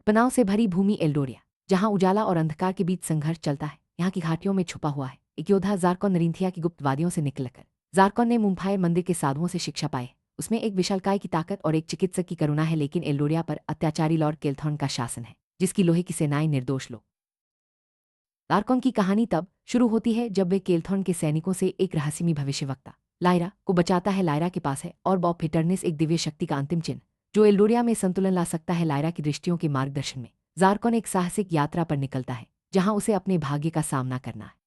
तनाव से भरी भूमि एल्डोरिया, जहां उजाला और अंधकार के बीच संघर्ष चलता है, यहाँ की घाटियों में छुपा हुआ है एक योद्धा ज़ार्कॉन नरिंथिया की गुप्त वादियों से निकलकर ज़ार्कॉन ने मुम्फायर मंदिर के साधुओं से शिक्षा पाए। उसमें एक विशालकाय की ताकत और एक चिकित्सक की करुणा है, लेकिन एल्डोरिया पर अत्याचारी लॉर्ड केल्थॉर्न का शासन है, जिसकी लोहे की सेनाएं निर्दोष लोग। ज़ार्कॉन की कहानी तब शुरू होती है जब वे केल्थॉर्न के सैनिकों से एक रहस्यमयी भविष्यवक्ता लायरा को बचाता है। लायरा के पास है और बॉब फिटरनेस, एक दिव्य शक्ति का अंतिम चिन्ह जो एल्डोरिया में संतुलन ला सकता है। लायरा की दृष्टियों के मार्गदर्शन में ज़ार्कॉन एक साहसिक यात्रा पर निकलता है, जहां उसे अपने भाग्य का सामना करना है।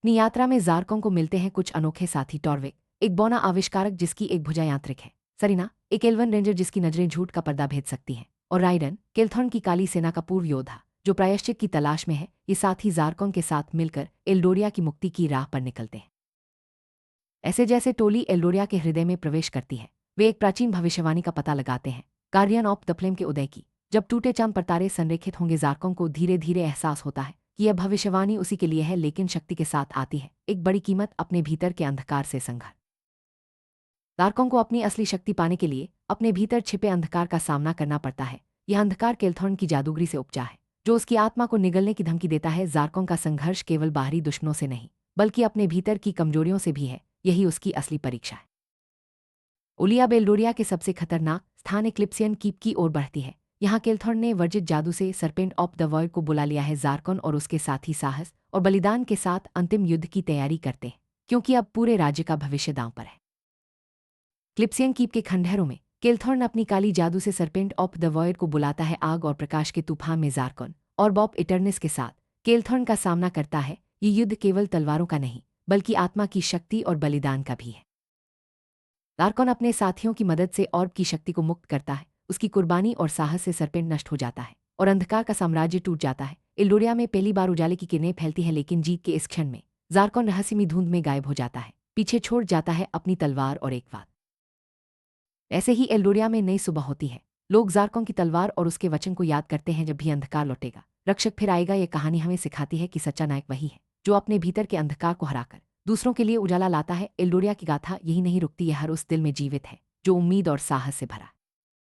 अपनी यात्रा में ज़ार्कॉन को मिलते हैं कुछ अनोखे साथी। टॉर्विक, एक बौना आविष्कारक जिसकी एक भुजा यांत्रिक है। सरीना, एक एल्वन रेंजर जिसकी नजरें झूठ का पर्दा भेद सकती हैं। और राइडन, केल्थॉर्न की काली सेना का पूर्व योद्धा जो प्रायश्चित की तलाश में है। ये साथी ज़ार्कॉन के साथ मिलकर एल्डोरिया की मुक्ति की राह पर निकलते हैं। ऐसे जैसे टोली एल्डोरिया के हृदय में प्रवेश करती है, वे एक प्राचीन भविष्यवाणी का पता लगाते हैं, गार्डियन ऑफ द फ्लेम के उदय की। जब टूटे चांद पर तारे संरेखित होंगे, ज़ार्कॉन को धीरे धीरे एहसास होता है कि यह भविष्यवाणी उसी के लिए है, लेकिन शक्ति के साथ आती है एक बड़ी कीमत, अपने भीतर के अंधकार से संघर्ष। ज़ार्कॉन को अपनी असली शक्ति पाने के लिए अपने भीतर छिपे अंधकार का सामना करना पड़ता है। यह अंधकार केल्थॉर्न की जादूगरी से उपजा है, जो उसकी आत्मा को निगलने की धमकी देता है। ज़ार्कॉन का संघर्ष केवल बाहरी दुश्मनों से नहीं, बल्कि अपने भीतर की कमजोरियों से भी है। यही उसकी असली परीक्षा है। ओलिया एल्डोरिया के सबसे खतरनाक स्थान इक्लिप्सियन कीप की ओर बढ़ती है। यहाँ केल्थॉर्न ने वर्जित जादू से सर्पेंट ऑफ द वर्ल्ड को बुला लिया है। ज़ार्कॉन और उसके साथी साहस और बलिदान के साथ अंतिम युद्ध की तैयारी करते हैं, क्योंकि अब पूरे राज्य का भविष्य दांव पर है। क्लिप्सियन कीप के खंडहरों में केल्थॉर्न अपनी काली जादू से सर्पेंट ऑफ द वर्ल्ड को बुलाता है। आग और प्रकाश के तूफान में ज़ार्कॉन और बॉब इटर्निस के साथ केल्थॉर्न का सामना करता है। ये युद्ध केवल तलवारों का नहीं, बल्कि आत्मा की शक्ति और बलिदान का भी है। ज़ार्कॉन अपने साथियों की मदद से ऑर्ब की शक्ति को मुक्त करता है। उसकी कुर्बानी और साहस से सर्पेंट नष्ट हो जाता है और अंधकार का साम्राज्य टूट जाता है। एल्डोरिया में पहली बार उजाले की किरणें फैलती है, लेकिन जीत के इस क्षण में ज़ार्कॉन रहस्यमयी धुंध में गायब हो जाता है, पीछे छोड़ जाता है अपनी तलवार और एक बात। ऐसे ही एल्डोरिया में नई सुबह होती है। लोग ज़ार्कॉन की तलवार और उसके वचन को याद करते हैं, जब भी अंधकार लौटेगा रक्षक फिर आएगा। यह कहानी हमें सिखाती है कि सच्चा नायक वही है जो अपने भीतर के अंधकार को हराकर दूसरों के लिए उजाला लाता है। एल्डोरिया की गाथा यही नहीं रुकती, यह हर उस दिल में जीवित है जो उम्मीद और साहस से भरा।